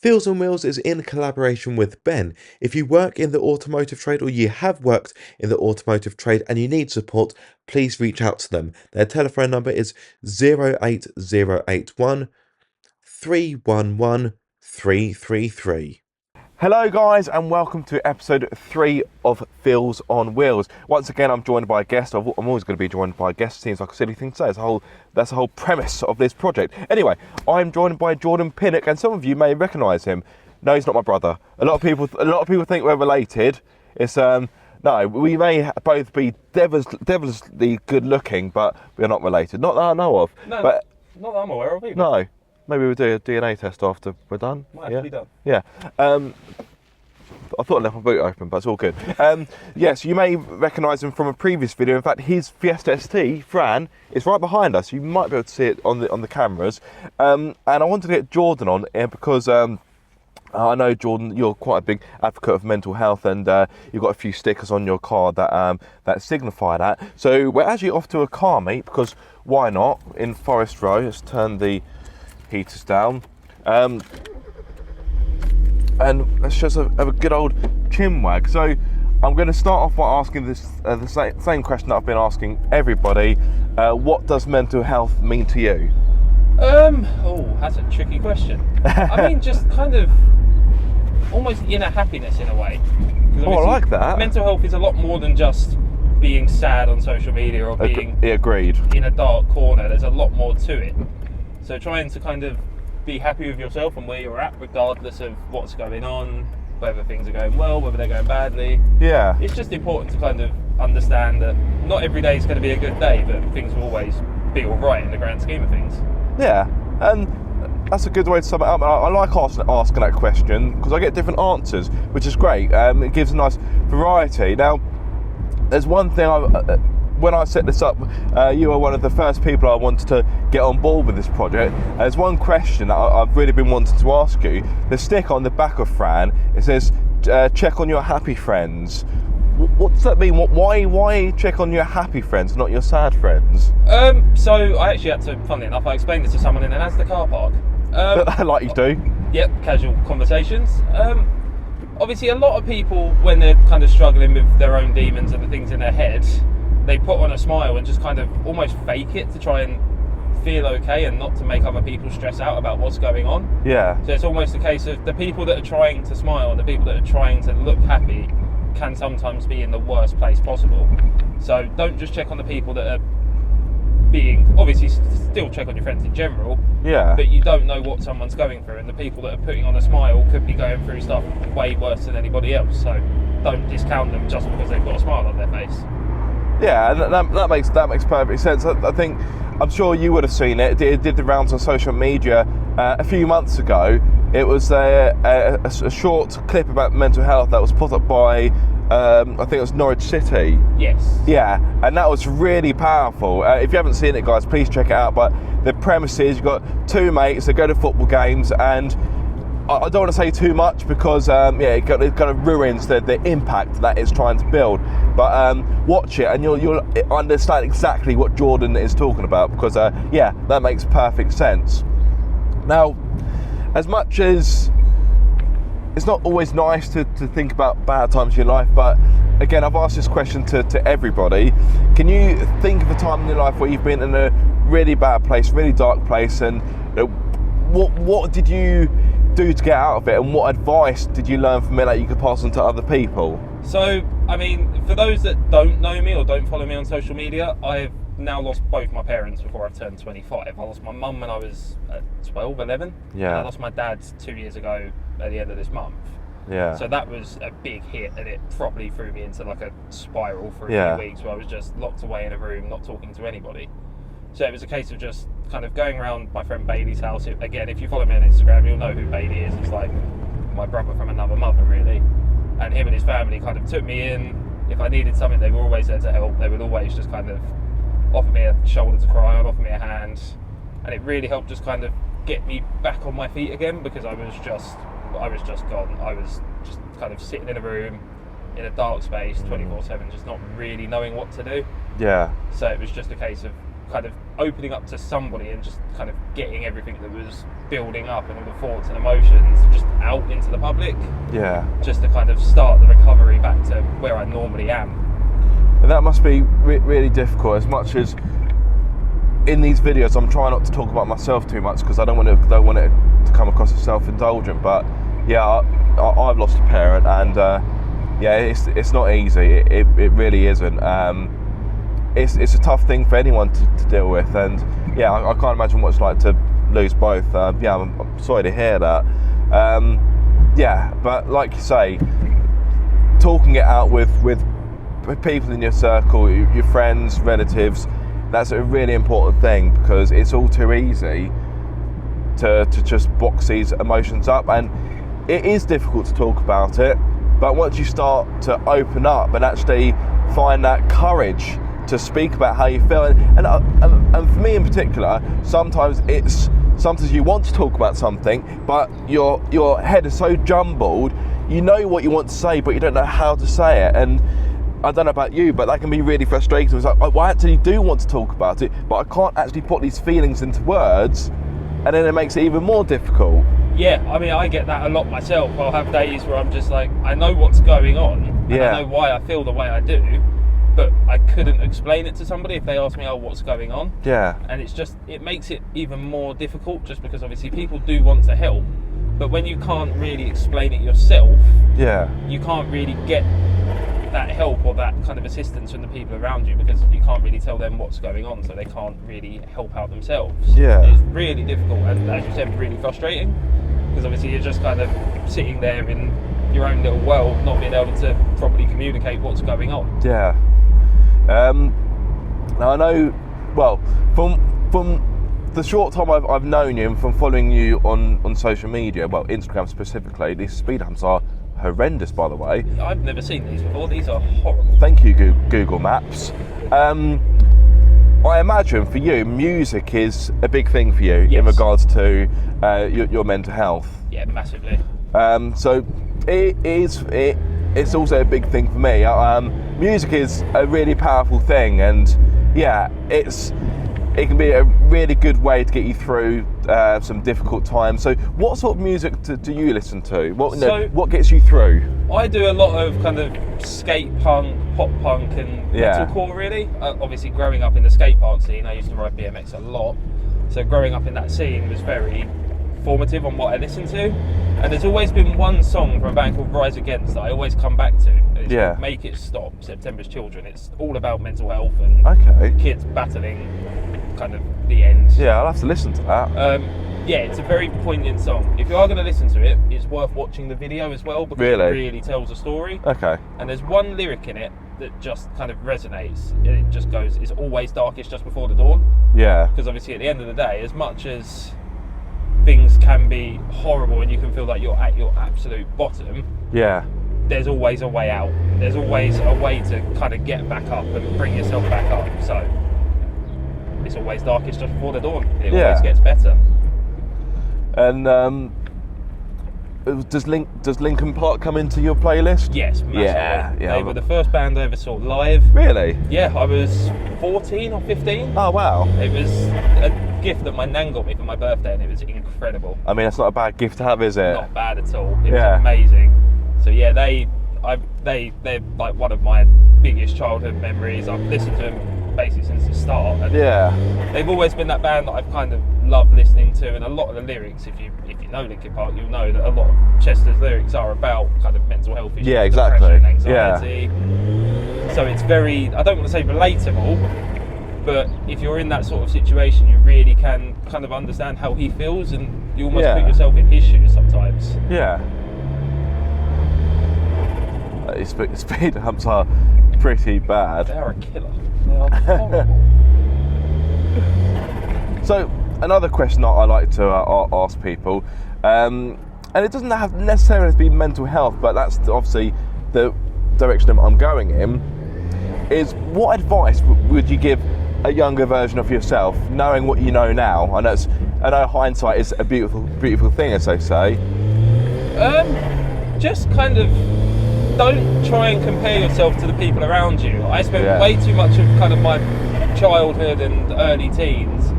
Fields on Wheels is in collaboration with Ben. If you work in the automotive trade or you have worked in the automotive trade and you need support, please reach out to them. Their telephone number is 08081 311 333. Hello guys, and welcome to episode 3 of Fields on Wheels. Once again, I'm joined by a guest. I'm always going to be joined by a guest. Seems like a silly thing to say. That's the whole premise of this project. Anyway, I'm joined by Jordan Pinnock, and some of you may recognise him. No, he's not my brother. A lot of people think we're related. It's no, we may both be devilishly good looking, but we're not related. Not that I know of. No, but not that I'm aware of either. No. Maybe we'll do a DNA test after we're done. Might have to be done. Yeah. I thought I left my boot open, but it's all good. Yes, you may recognise him from a previous video. In fact, his Fiesta ST, Fran, is right behind us. You might be able to see it on the cameras. And I wanted to get Jordan on because I know, Jordan, you're quite a big advocate of mental health, and you've got a few stickers on your car that signify that. So we're actually off to a car meet, because why not? In Forest Row. Let's turn the heaters down, and let's just have a good old chinwag. So I'm going to start off by asking this the same question that I've been asking everybody. What does mental health mean to you? That's a tricky question. I mean, just kind of almost inner happiness in a way. I like that. Mental health is a lot more than just being sad on social media or being agreed in a dark corner. There's a lot more to it. So trying to kind of be happy with yourself and where you're at, regardless of what's going on, whether things are going well, whether they're going badly. Yeah. It's just important to kind of understand that not every day is going to be a good day, but things will always be all right in the grand scheme of things. Yeah, and that's a good way to sum it up. I like asking that question because I get different answers, which is great. It gives a nice variety. Now, there's one thing when I set this up, you were one of the first people I wanted to get on board with this project. There's one question that I've really been wanting to ask you. The stick on the back of Fran, it says, check on your happy friends. What does that mean? Why check on your happy friends, not your sad friends? So I actually had to, funnily enough, I explained this to someone in an Asda car park. Like you do. Yep, casual conversations. Obviously, a lot of people, when they're kind of struggling with their own demons and the things in their head, they put on a smile and just kind of almost fake it to try and feel okay and not to make other people stress out about what's going on. Yeah. So it's almost a case of the people that are trying to smile and the people that are trying to look happy can sometimes be in the worst place possible. So don't just check on the people that are being, obviously still check on your friends in general. Yeah. But you don't know what someone's going through, and the people that are putting on a smile could be going through stuff way worse than anybody else. So don't discount them just because they've got a smile on their face. Yeah, that makes perfect sense. I think, I'm sure you would have seen it. It did the rounds on social media a few months ago. It was a short clip about mental health that was put up by, I think it was Norwich City. Yes. Yeah, and that was really powerful. If you haven't seen it, guys, please check it out. But the premise is you've got two mates that go to football games, and I don't want to say too much because it kind of ruins the impact that it's trying to build. But watch it and you'll understand exactly what Jordan is talking about, because that makes perfect sense. Now, as much as it's not always nice to think about bad times in your life, but again, I've asked this question to everybody. Can you think of a time in your life where you've been in a really bad place, really dark place, and what did you do to get out of it, and what advice did you learn from it that you could pass on to other people? So, I mean, for those that don't know me or don't follow me on social media, I've now lost both my parents before I've turned 25. I lost my mum when I was 12, 11. Yeah. And I lost my dad 2 years ago at the end of this month. Yeah. So that was a big hit, and it probably threw me into like a spiral for a few weeks where I was just locked away in a room, not talking to anybody. So it was a case of just kind of going around my friend Bailey's house. Again, if you follow me on Instagram, you'll know who Bailey is. It's like my brother from another mother, really. And him and his family kind of took me in. If I needed something, they were always there to help. They would always just kind of offer me a shoulder to cry on, offer me a hand. And it really helped just kind of get me back on my feet again, because I was just gone. I was just kind of sitting in a room in a dark space 24/7, just not really knowing what to do. Yeah. So it was just a case of kind of opening up to somebody and just kind of getting everything that was building up and all the thoughts and emotions just out into the public. Yeah. Just to kind of start the recovery back to where I normally am. And that must be really difficult, as much as in these videos I'm trying not to talk about myself too much because I don't want it to come across as self-indulgent, but yeah, I've lost a parent, and yeah, it's not easy. It really isn't. It's a tough thing for anyone to deal with, and yeah, I can't imagine what it's like to lose both. Yeah, I'm sorry to hear that. Yeah, but like you say, talking it out with people in your circle, your friends, relatives, that's a really important thing, because it's all too easy to just box these emotions up, and it is difficult to talk about it. But once you start to open up and actually find that courage to speak about how you feel, and for me in particular, sometimes you want to talk about something, but your head is so jumbled, you know what you want to say, but you don't know how to say it. And I don't know about you, but that can be really frustrating. It's like, well, I actually do want to talk about it, but I can't actually put these feelings into words, and then it makes it even more difficult. Yeah, I mean, I get that a lot myself. I'll have days where I'm just like, I know what's going on, and I know why I feel the way I do, but I couldn't explain it to somebody if they asked me, oh, what's going on? Yeah. And it makes it even more difficult, just because obviously people do want to help, but when you can't really explain it yourself, you can't really get that help or that kind of assistance from the people around you, because you can't really tell them what's going on, so they can't really help out themselves. Yeah. It's really difficult, and as you said, really frustrating, because obviously you're just kind of sitting there in your own little world, not being able to properly communicate what's going on. Yeah. Now I know, well, from the short time I've known you and from following you on social media, well, Instagram specifically, these speed humps are horrendous, by the way. I've never seen these before. These are horrible. Thank you, Google Maps. I imagine for you, music is a big thing for you in regards to your mental health. Yeah, massively. So it's also a big thing for me. Music is a really powerful thing, and yeah, it can be a really good way to get you through some difficult times. So what sort of music do you listen to? What gets you through? I do a lot of kind of skate punk, pop punk and metalcore, really. Obviously growing up in the skate park scene, I used to ride BMX a lot. So growing up in that scene was very formative on what I listened to. And there's always been one song from a band called Rise Against that I always come back to. It's called Make It Stop, September's Children. It's all about mental health and kids battling kind of the end. Yeah, I'll have to listen to that. Yeah, it's a very poignant song. If you are going to listen to it, it's worth watching the video as well, because it really tells a story. Okay. And there's one lyric in it that just kind of resonates. It just goes, it's always darkest just before the dawn. Yeah. Because obviously at the end of the day, as much as things can be horrible and you can feel like you're at your absolute bottom, there's always a way out. There's always a way to kind of get back up and bring yourself back up. So it's always darkest just before the dawn. It always gets better. And does Linkin Park come into your playlist? Yes, massively. Yeah. They were the first band I ever saw live. Really? Yeah, I was 14 or 15. Oh, wow. It was a gift that my nan got me for my birthday, and it was incredible. I mean, that's not a bad gift to have, is it? Not bad at all. It was amazing. So yeah, they're like one of my biggest childhood memories. I've listened to them basically since the start. And they've always been that band that I've kind of loved listening to, and a lot of the lyrics, if you know Linkin Park, you'll know that a lot of Chester's lyrics are about kind of mental health issues, depression, anxiety. So it's very, I don't want to say relatable, but if you're in that sort of situation, you really can kind of understand how he feels, and you almost put yourself in his shoes sometimes. Yeah. Speed humps are pretty bad. They are a killer. They are horrible. So another question I like to ask people, and it doesn't have necessarily to be mental health, but that's obviously the direction I'm going in, is what advice would you give a younger version of yourself, knowing what you know now? I know hindsight is a beautiful thing, as they say. Just kind of don't try and compare yourself to the people around you. I spent way too much of kind of my childhood and early teens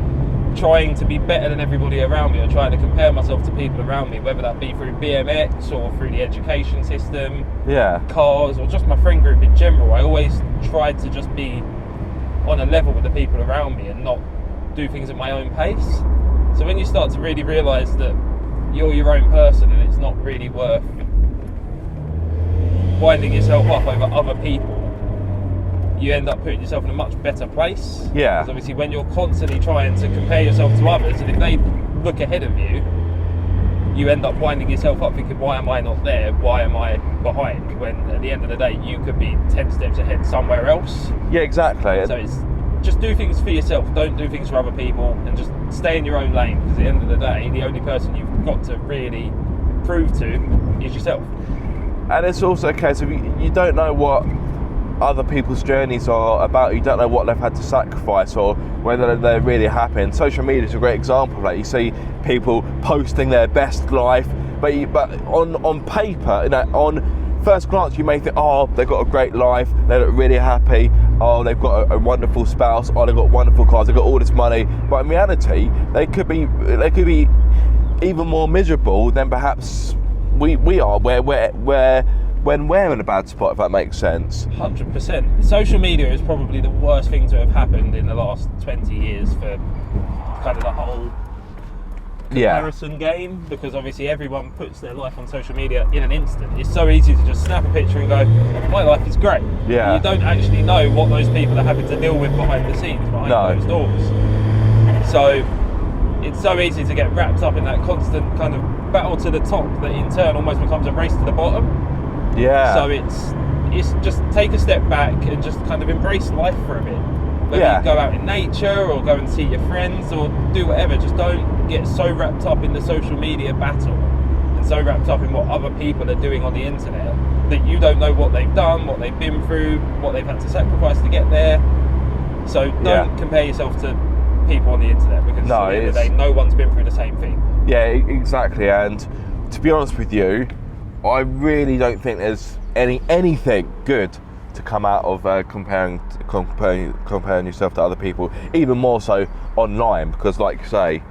trying to be better than everybody around me, or trying to compare myself to people around me, whether that be through BMX or through the education system, cars, or just my friend group in general. I always tried to just be on a level with the people around me and not do things at my own pace. So when you start to really realise that you're your own person and it's not really worth winding yourself up over other people, you end up putting yourself in a much better place. Yeah. Because obviously when you're constantly trying to compare yourself to others, and if they look ahead of you, you end up winding yourself up thinking, why am I not there? Why am I behind? When at the end of the day, you could be 10 steps ahead somewhere else. Yeah, exactly. So it's just do things for yourself. Don't do things for other people, and just stay in your own lane. Because at the end of the day, the only person you've got to really prove to is yourself. And it's also a case of you don't know what other people's journeys are about. You don't know what they've had to sacrifice or whether they're really happy. And social media is a great example. Like, you see people posting their best life, but on paper, you know, on first glance, you may think, oh, they've got a great life, they look really happy, oh, they've got a wonderful spouse, oh, they've got wonderful cars, they've got all this money. But in reality, they could be even more miserable than perhaps we are, when we're in a bad spot, if that makes sense. 100%. Social media is probably the worst thing to have happened in the last 20 years for kind of the whole comparison game, because obviously everyone puts their life on social media in an instant. It's so easy to just snap a picture and go, my life is great. Yeah. And you don't actually know what those people are having to deal with behind the scenes, behind closed doors. So it's so easy to get wrapped up in that constant kind of battle to the top that in turn almost becomes a race to the bottom. Yeah. So it's just take a step back and just kind of embrace life for a bit. Whether you go out in nature or go and see your friends or do whatever, just don't get so wrapped up in the social media battle and so wrapped up in what other people are doing on the internet that you don't know what they've done, what they've been through, what they've had to sacrifice to get there. So don't compare yourself to people on the internet, because at the end of the day, no one's been through the same thing. Yeah, exactly. And to be honest with you, I really don't think there's anything good to come out of comparing yourself to other people, even more so online, because like you say,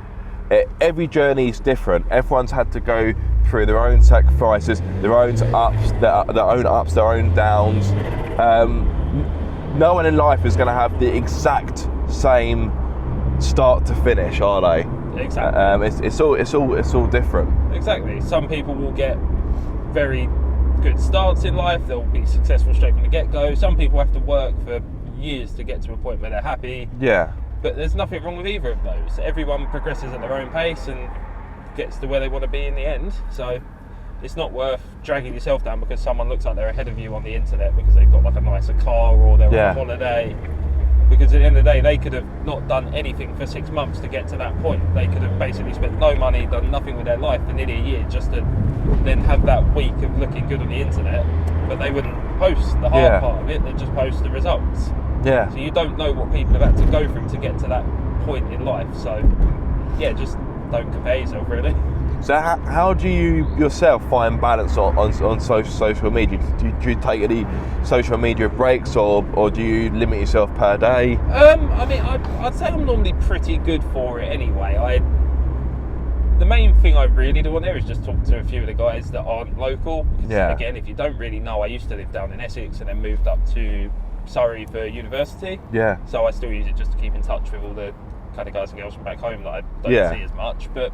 every journey is different. Everyone's had to go through their own sacrifices, their own ups, their own downs. No one in life is going to have the exact same start to finish, are they? Exactly. It's all different. Exactly. Some people will get very good starts in life, they'll be successful straight from the get-go. Some people have to work for years to get to a point where they're happy. Yeah. But there's nothing wrong with either of those. Everyone progresses at their own pace and gets to where they want to be in the end. So it's not worth dragging yourself down because someone looks like they're ahead of you on the internet because they've got like a nicer car or they're on holiday. Because at the end of the day, they could have not done anything for 6 months to get to that point. They could have basically spent no money, done nothing with their life for nearly a year just to then have that week of looking good on the internet. But they wouldn't post the hard part of it, they'd just post the results. Yeah. So you don't know what people have had to go through to get to that point in life. So yeah, just don't compare yourself really. So how do you yourself find balance on social media? Do you take any social media breaks or do you limit yourself per day? I mean, I'd say I'm normally pretty good for it anyway. The main thing I really do on there is just talk to a few of the guys that aren't local. Because, again, if you don't really know, I used to live down in Essex and then moved up to Surrey for university. Yeah. So I still use it just to keep in touch with all the kind of guys and girls from back home that I don't see as much. But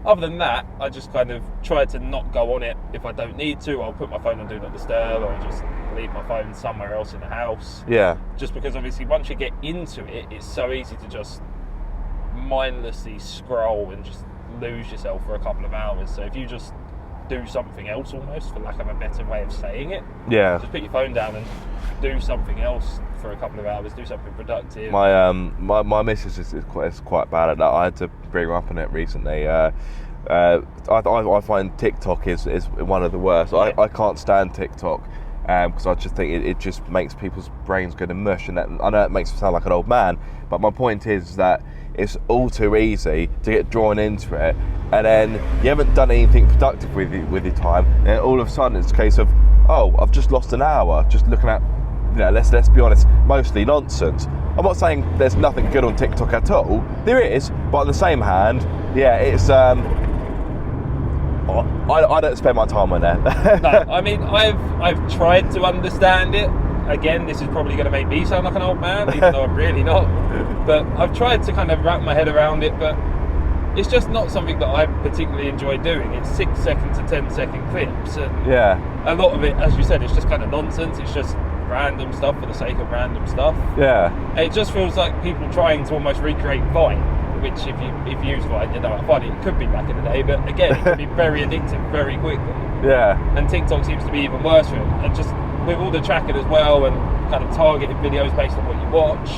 other than that, I just kind of try to not go on it if I don't need to. I'll put my phone on Do Not Disturb, or just leave my phone somewhere else in the house. Yeah. Just because obviously once you get into it, it's so easy to just mindlessly scroll and just lose yourself for a couple of hours. So if you just do something else, almost, for lack of a better way of saying it, just put your phone down and do something else for a couple of hours, do something productive. My missus is quite bad at that. I had to bring her up on it recently. I find TikTok is one of the worst. I can't stand TikTok because I just think it just makes people's brains go to mush, and I know it makes me sound like an old man, but my point is that it's all too easy to get drawn into it, and then you haven't done anything productive with your time, and all of a sudden it's a case of, oh, I've just lost an hour just looking at, let's be honest, mostly nonsense. I'm not saying there's nothing good on TikTok at all. There is, but on the same hand, yeah, it's I don't spend my time on there. No, I mean, I've tried to understand it. Again, this is probably going to make me sound like an old man, even though I'm really not. But I've tried to kind of wrap my head around it, but it's just not something that I particularly enjoy doing. It's 6 second to 10-second clips, and yeah, a lot of it, as you said, it's just kind of nonsense. It's just random stuff for the sake of random stuff. Yeah. It just feels like people trying to almost recreate Vine, which if you use Vine, you know how funny it could be back in the day, but again, it can be very addictive very quickly. Yeah. And TikTok seems to be even worse for it. And just with all the tracking as well and kind of targeted videos based on what you watch,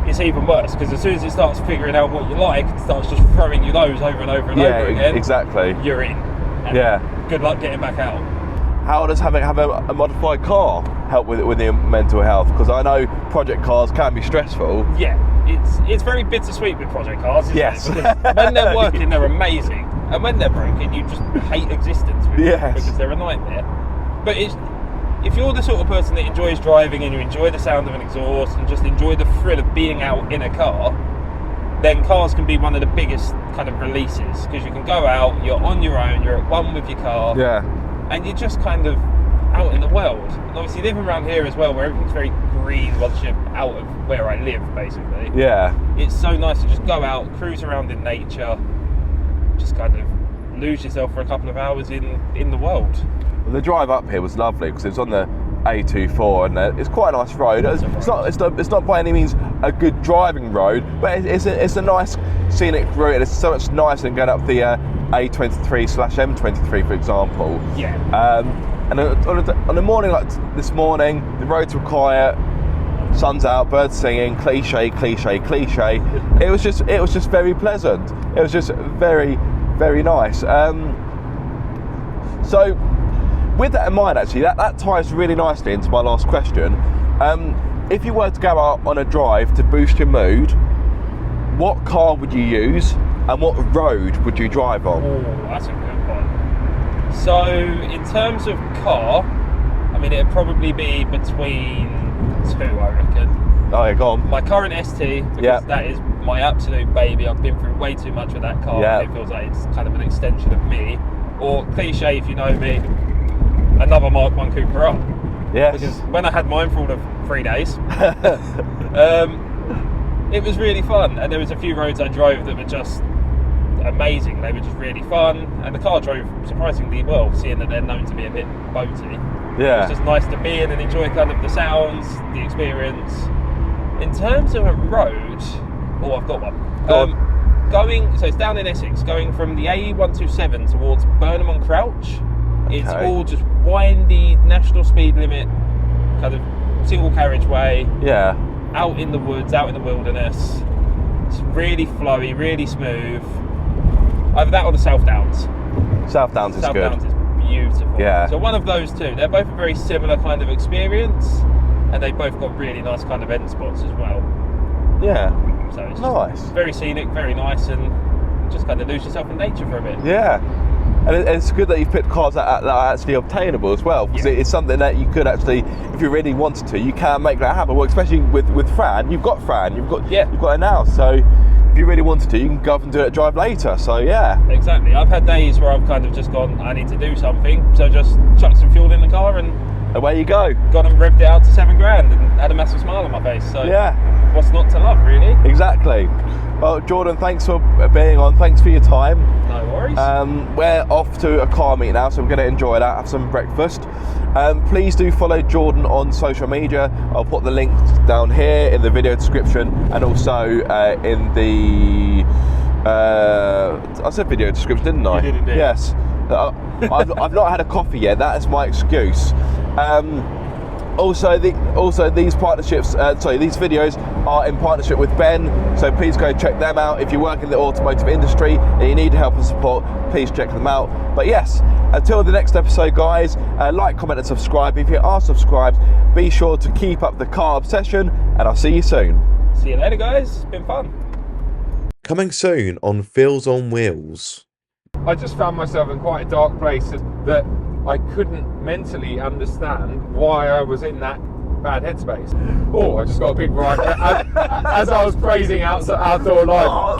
it's even worse, because as soon as it starts figuring out what you like, it starts just throwing you those over and over and over again. Exactly. You're in. And yeah. Good luck getting back out. How does having a modified car help with your mental health? Because I know project cars can be stressful. Yeah, it's very bittersweet with project cars, isn't yes. it? Because when they're working, they're amazing, and when they're broken, you just hate existence with them because they're a nightmare. But if you're the sort of person that enjoys driving and you enjoy the sound of an exhaust and just enjoy the thrill of being out in a car, then cars can be one of the biggest kind of releases, because you can go out, you're on your own, you're at one with your car. Yeah. And you're just kind of out in the world. And obviously living around here as well, where everything's very green once you're out of where I live, basically. Yeah. It's so nice to just go out, cruise around in nature, just kind of lose yourself for a couple of hours in the world. Well, the drive up here was lovely because it was on the A24 and it's quite a nice road. It's not by any means a good driving road, but it's a nice scenic route, and it's so much nicer than going up the A23/M23, for example. Yeah. And on a morning like this morning, the roads were quiet, sun's out, birds singing, cliche. It was just very pleasant. It was just very, very nice. So, with that in mind, actually, that ties really nicely into my last question. If you were to go out on a drive to boost your mood, what car would you use and what road would you drive on? Oh, that's a good one. So, in terms of car, I mean, it'd probably be between two, I reckon. Oh, yeah, go on. My current ST, because that is my absolute baby. I've been through way too much with that car. Yeah. It feels like it's kind of an extension of me. Or cliche, if you know me, another Mark 1 Cooper up. Yes. Because when I had mine for all of 3 days, it was really fun. And there was a few roads I drove that were just amazing. They were just really fun. And the car drove surprisingly well, seeing that they're known to be a bit boaty. Yeah. It's just nice to be in and enjoy kind of the sounds, the experience. In terms of a road, I've got one. Go on. So it's down in Essex, going from the A127 towards Burnham on Crouch. It's all just windy, national speed limit, kind of single carriageway. Yeah. Out in the woods, out in the wilderness. It's really flowy, really smooth. Either that or the South Downs. South Downs is good. South Downs is beautiful. Yeah. So one of those two. They're both a very similar kind of experience, and they both got really nice kind of end spots as well. Yeah. So it's nice. Just very scenic, very nice, and just kind of lose yourself in nature for a bit. Yeah. And it's good that you've picked cars that are actually obtainable as well, because it's something that you could actually, if you really wanted to, you can make that happen. Well, especially with Fran, you've got Fran, you've got it now. So if you really wanted to, you can go up and do it at drive later. So yeah. Exactly. I've had days where I've kind of just gone, I need to do something, so just chucked some fuel in the car and away you go. Gone and revved it out to $7,000 and had a massive smile on my face. So yeah. What's not to love, really? Exactly. Well, Jordan, thanks for being on. Thanks for your time. No worries. We're off to a car meet now, so we're going to enjoy that, have some breakfast. Please do follow Jordan on social media. I'll put the link down here in the video description, and also in the... I said video description, didn't I? You did indeed. Yes. I've not had a coffee yet. That is my excuse. Also, these partnerships, these videos are in partnership with Ben, so please go check them out. If you work in the automotive industry and you need help and support, please check them out. But yes, until the next episode, guys, like, comment and subscribe. If you are subscribed, be sure to keep up the car obsession, and I'll see you soon. See you later, guys. It's been fun. Coming soon on Feels on Wheels. I just found myself in quite a dark place that I couldn't mentally understand why I was in that bad headspace. Oh, I just got a big right as I was praising outdoor life.